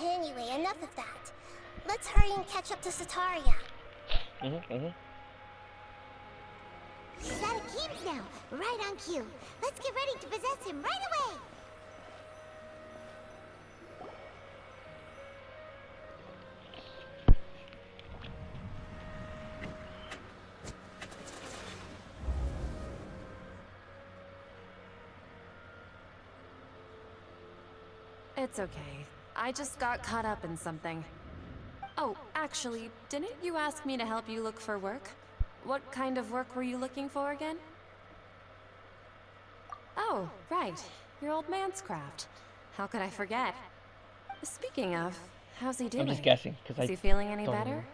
Anyway, enough of that. Let's hurry and catch up to Sataria. He's out of Keem's now, right on cue. Let's get ready to possess him right away! It's okay. I just got caught up in something. Oh, actually, didn't you ask me to help you look for work? What kind of work were you looking for again? Oh, right. Your old man's craft. How could I forget? Speaking of, how's he doing? I'm just guessing, because Is he feeling any better?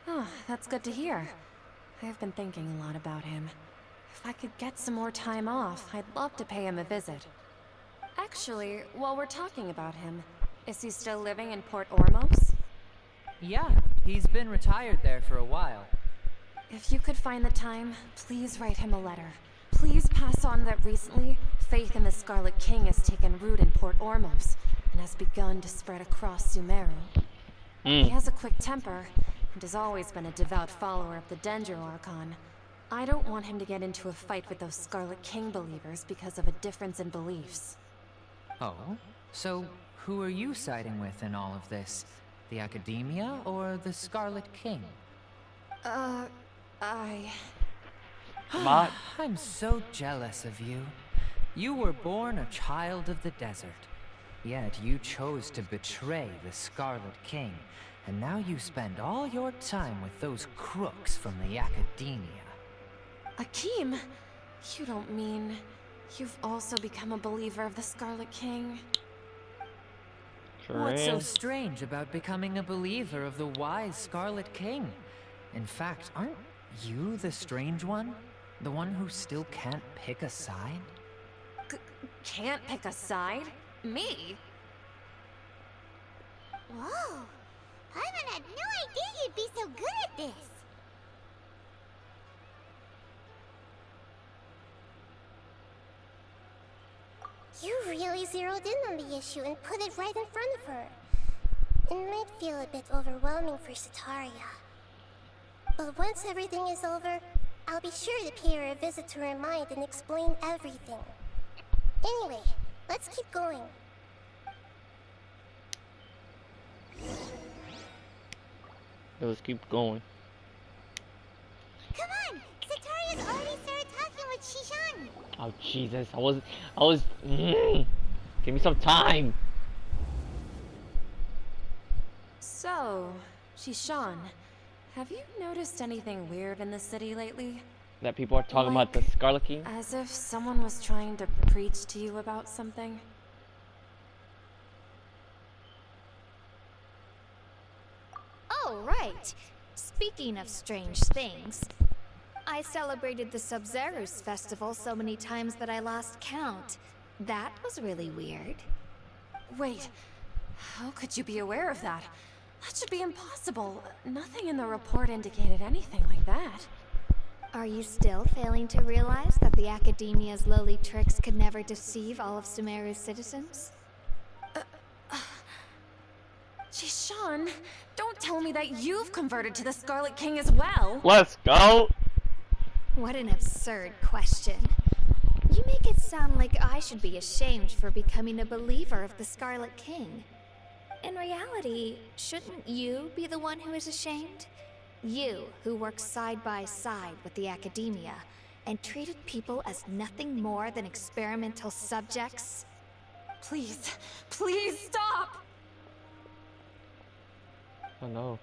Oh, that's good to hear. I've been thinking a lot about him. If I could get some more time off, I'd love to pay him a visit. Actually, while we're talking about him, is he still living in Port Ormos? Yeah, he's been retired there for a while. If you could find the time, please write him a letter. Please pass on that recently, faith in the Scarlet King has taken root in Port Ormos and has begun to spread across Sumeru. He has a quick temper and has always been a devout follower of the Dendro Archon. I don't want him to get into a fight with those Scarlet King believers because of a difference in beliefs. Oh? So, who are you siding with in all of this? The Academia or the Scarlet King? I'm so jealous of you. You were born a child of the desert. Yet you chose to betray the Scarlet King, and now you spend all your time with those crooks from the Academia. Akeem, you don't mean you've also become a believer of the Scarlet King? What's so strange about becoming a believer of the wise Scarlet King? In fact, aren't you the strange one? The one who still can't pick a side? Can't pick a side? Me? Whoa! Paimon had no idea you'd be so good at this! You really zeroed in on the issue and put it right in front of her. It might feel a bit overwhelming for Sataria. But once everything is over, I'll be sure to pay her a visit to her mind and explain everything. Anyway, let's keep going. Let's keep going. Come on! Sataria's already started talking with Shishan! Oh Jesus! I was. Give me some time. So, Shishan, have you noticed anything weird in the city lately? That people are talking about the Scarlet King? As if someone was trying to preach to you about something? Oh, right. Speaking of strange things, I celebrated the Sub-Zerus festival so many times that I lost count. That was really weird. Wait, how could you be aware of that? That should be impossible. Nothing in the report indicated anything like that. Are you still failing to realize that the Academia's lowly tricks could never deceive all of Sumeru's citizens? Jishan, don't tell me that you've converted to the Scarlet King as well! Let's go! What an absurd question. You make it sound like I should be ashamed for becoming a believer of the Scarlet King. In reality, shouldn't you be the one who is ashamed? You, who worked side by side with the Academia and treated people as nothing more than experimental subjects? Please, please stop! Oh no.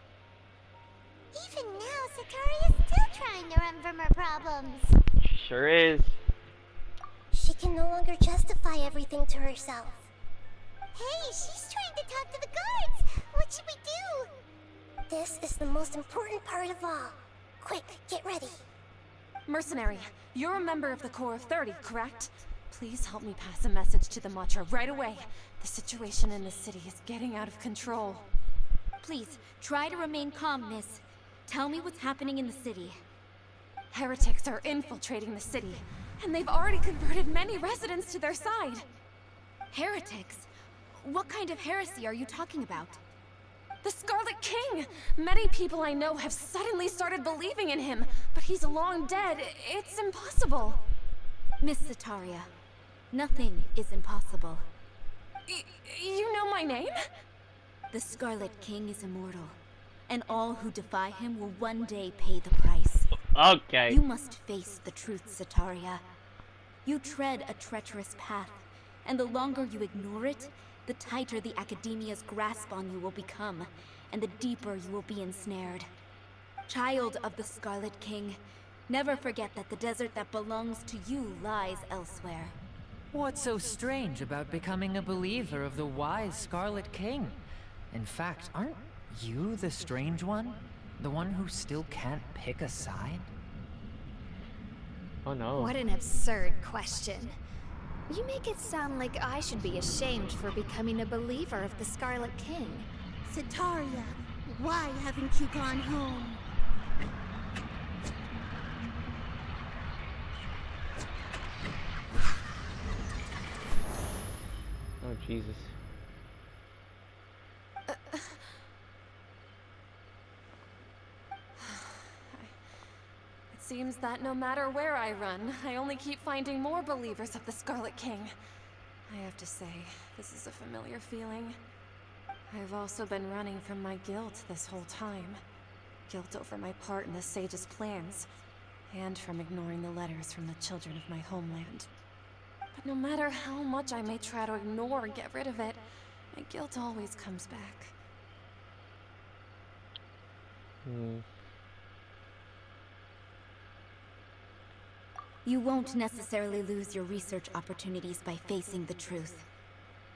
Even now, Sataria's still trying to run from her problems. Sure is. She can no longer justify everything to herself. Hey, she's trying to talk to the guards! What should we do? This is the most important part of all. Quick, get ready. Mercenary, you're a member of the Corps of 30, correct? Please help me pass a message to the Matcha right away. The situation in the city is getting out of control. Please, try to remain calm, miss. Tell me what's happening in the city. Heretics are infiltrating the city, and they've already converted many residents to their side. Heretics? What kind of heresy are you talking about? The Scarlet King! Many people I know have suddenly started believing in him, but he's long dead. It's impossible. Miss Sataria, nothing is impossible. You know my name? The Scarlet King is immortal, and all who defy him will one day pay the price. Okay. You must face the truth, Sataria. You tread a treacherous path, and the longer you ignore it, the tighter the Academia's grasp on you will become, and the deeper you will be ensnared. Child of the Scarlet King, never forget that the desert that belongs to you lies elsewhere. What's so strange about becoming a believer of the wise Scarlet King? In fact, aren't you the strange one? The one who still can't pick a side? Oh no. What an absurd question. You make it sound like I should be ashamed for becoming a believer of the Scarlet King. Sataria, why haven't you gone home? Oh Jesus. It seems that no matter where I run, I only keep finding more believers of the Scarlet King. I have to say, this is a familiar feeling. I've also been running from my guilt this whole time. Guilt over my part in the Sage's plans, and from ignoring the letters from the children of my homeland. But no matter how much I may try to ignore or get rid of it, my guilt always comes back. You won't necessarily lose your research opportunities by facing the truth.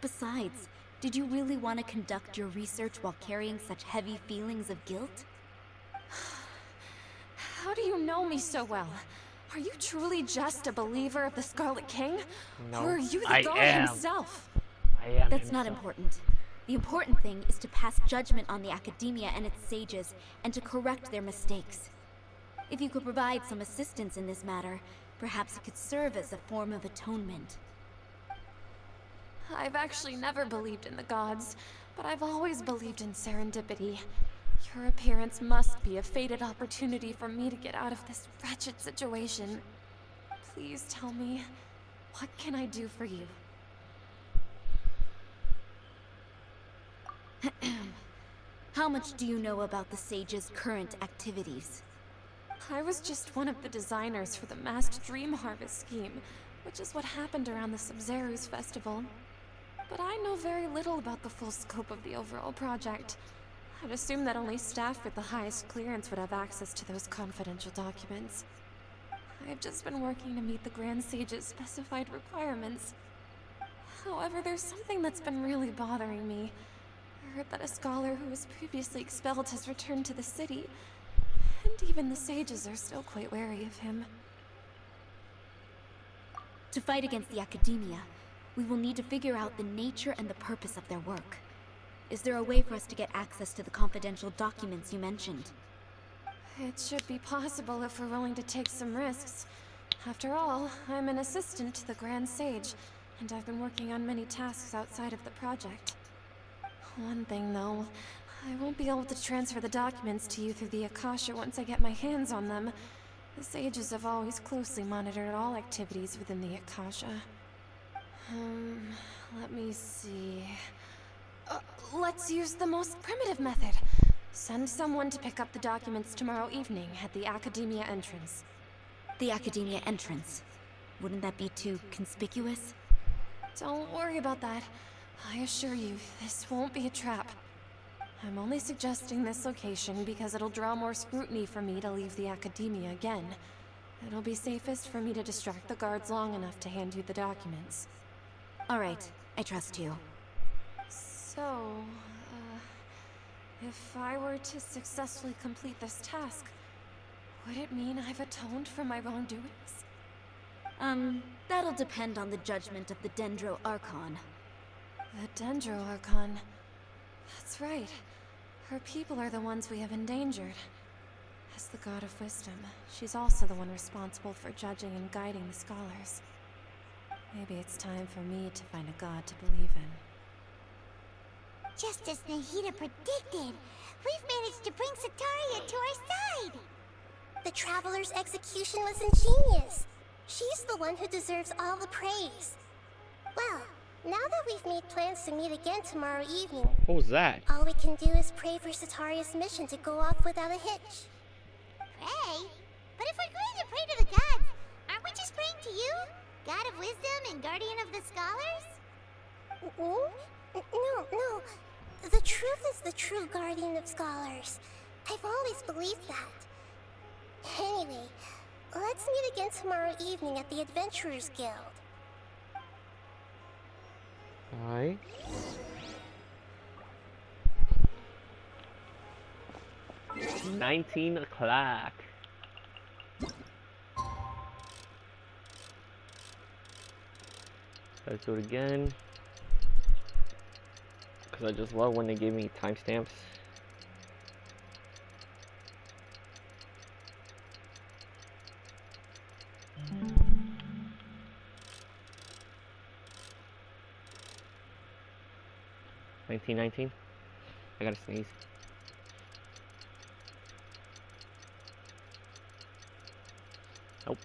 Besides, did you really want to conduct your research while carrying such heavy feelings of guilt? How do you know me so well? Are you truly just a believer of the Scarlet King? No, Or are you the I god am. himself? I am That's not himself. important. The important thing is to pass judgment on the Academia and its sages, and to correct their mistakes. If you could provide some assistance in this matter, perhaps it could serve as a form of atonement. I've actually never believed in the gods, but I've always believed in serendipity. Your appearance must be a fated opportunity for me to get out of this wretched situation. Please tell me, what can I do for you? How much do you know about the sage's current activities? I was just one of the designers for the masked dream harvest scheme, which is what happened around the Sub-Zeru's festival. But I know very little about the full scope of the overall project. I'd assume that only staff with the highest clearance would have access to those confidential documents. I've just been working to meet the Grand Sage's specified requirements. However, there's something that's been really bothering me. I heard that a scholar who was previously expelled has returned to the city, and even the sages are still quite wary of him. To fight against the Academia, we will need to figure out the nature and the purpose of their work. Is there a way for us to get access to the confidential documents you mentioned? It should be possible if we're willing to take some risks. After all, I'm an assistant to the Grand Sage, and I've been working on many tasks outside of the project. One thing, though, I won't be able to transfer the documents to you through the Akasha once I get my hands on them. The sages have always closely monitored all activities within the Akasha. Let me see... let's use the most primitive method. Send someone to pick up the documents tomorrow evening at the Academia entrance. The Academia entrance. Wouldn't that be too conspicuous? Don't worry about that. I assure you, this won't be a trap. I'm only suggesting this location because it'll draw more scrutiny for me to leave the Academia again. It'll be safest for me to distract the guards long enough to hand you the documents. All right, I trust you. So, if I were to successfully complete this task, would it mean I've atoned for my wrongdoings? That'll depend on the judgment of the Dendro Archon. The Dendro Archon. That's right. Her people are the ones we have endangered. As the god of wisdom, she's also the one responsible for judging and guiding the scholars. Maybe it's time for me to find a god to believe in. Just as Nahida predicted, we've managed to bring Sataria to our side! The Traveler's execution was ingenious. She's the one who deserves all the praise. Well, now that we've made plans to meet again tomorrow evening, What was that? all we can do is pray for Sataria's mission to go off without a hitch. Pray? But if we're going to pray to the gods, aren't we just praying to you? God of wisdom and guardian of the scholars? No. The truth is the true guardian of scholars. I've always believed that. Anyway, let's meet again tomorrow evening at the Adventurers Guild. Alright. It's 19 o'clock. Let's do it again. Because I just love when they give me timestamps. $19.19. I gotta sneeze. Nope.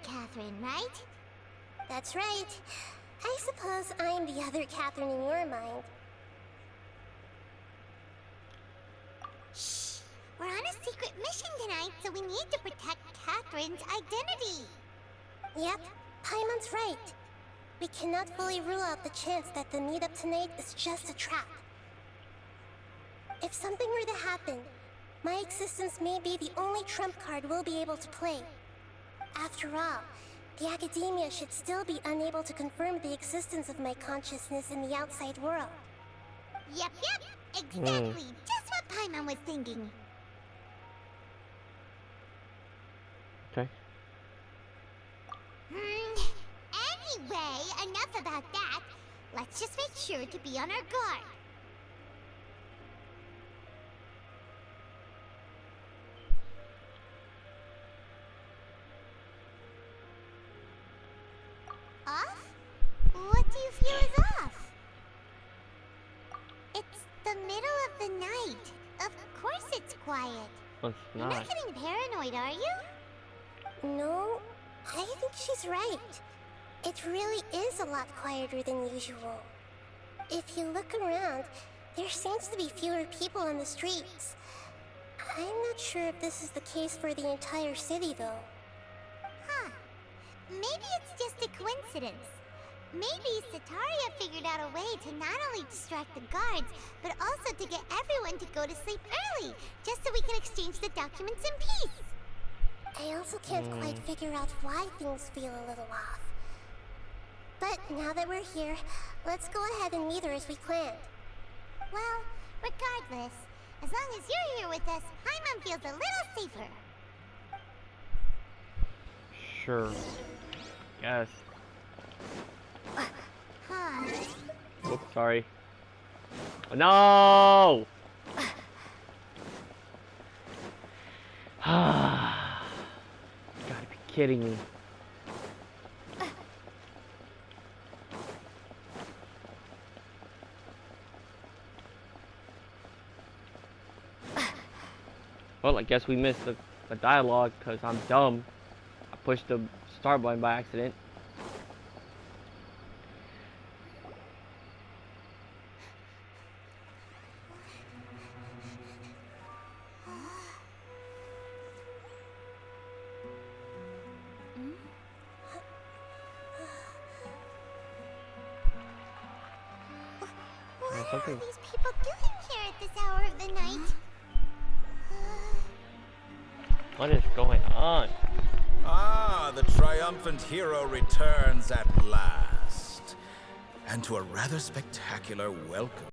Catherine, right? That's right. I suppose I'm the other Catherine in your mind. Shh! We're on a secret mission tonight, so we need to protect Catherine's identity. Yep, Paimon's right. We cannot fully rule out the chance that the meetup tonight is just a trap. If something were to happen, my existence may be the only trump card we'll be able to play. After all, the academia should still be unable to confirm the existence of my consciousness in the outside world. Yep, exactly. Just what Paimon was thinking. Okay. Anyway, enough about that. Let's just make sure to be on our guard. Off? What do you feel is off? It's the middle of the night. Of course it's quiet. Well, it's You're not getting paranoid, are you? No, I think she's right. It really is a lot quieter than usual. If you look around, there seems to be fewer people on the streets. I'm not sure if this is the case for the entire city, though. Huh. Maybe it's just a coincidence. Maybe Sataria figured out a way to not only distract the guards, but also to get everyone to go to sleep early, just so we can exchange the documents in peace. I also can't quite figure out why things feel a little off. But now that we're here, let's go ahead and meet her as we planned. Well, regardless, as long as you're here with us, Paimon feels a little safer. Sure. Yes. Huh. Oops, sorry. Oh, no! You gotta be kidding me. Well, I guess we missed the dialogue because I'm dumb. I pushed the start button by accident. What are these people doing here at this hour of the night? What is going on? Ah, the triumphant hero returns at last. And to a rather spectacular welcome.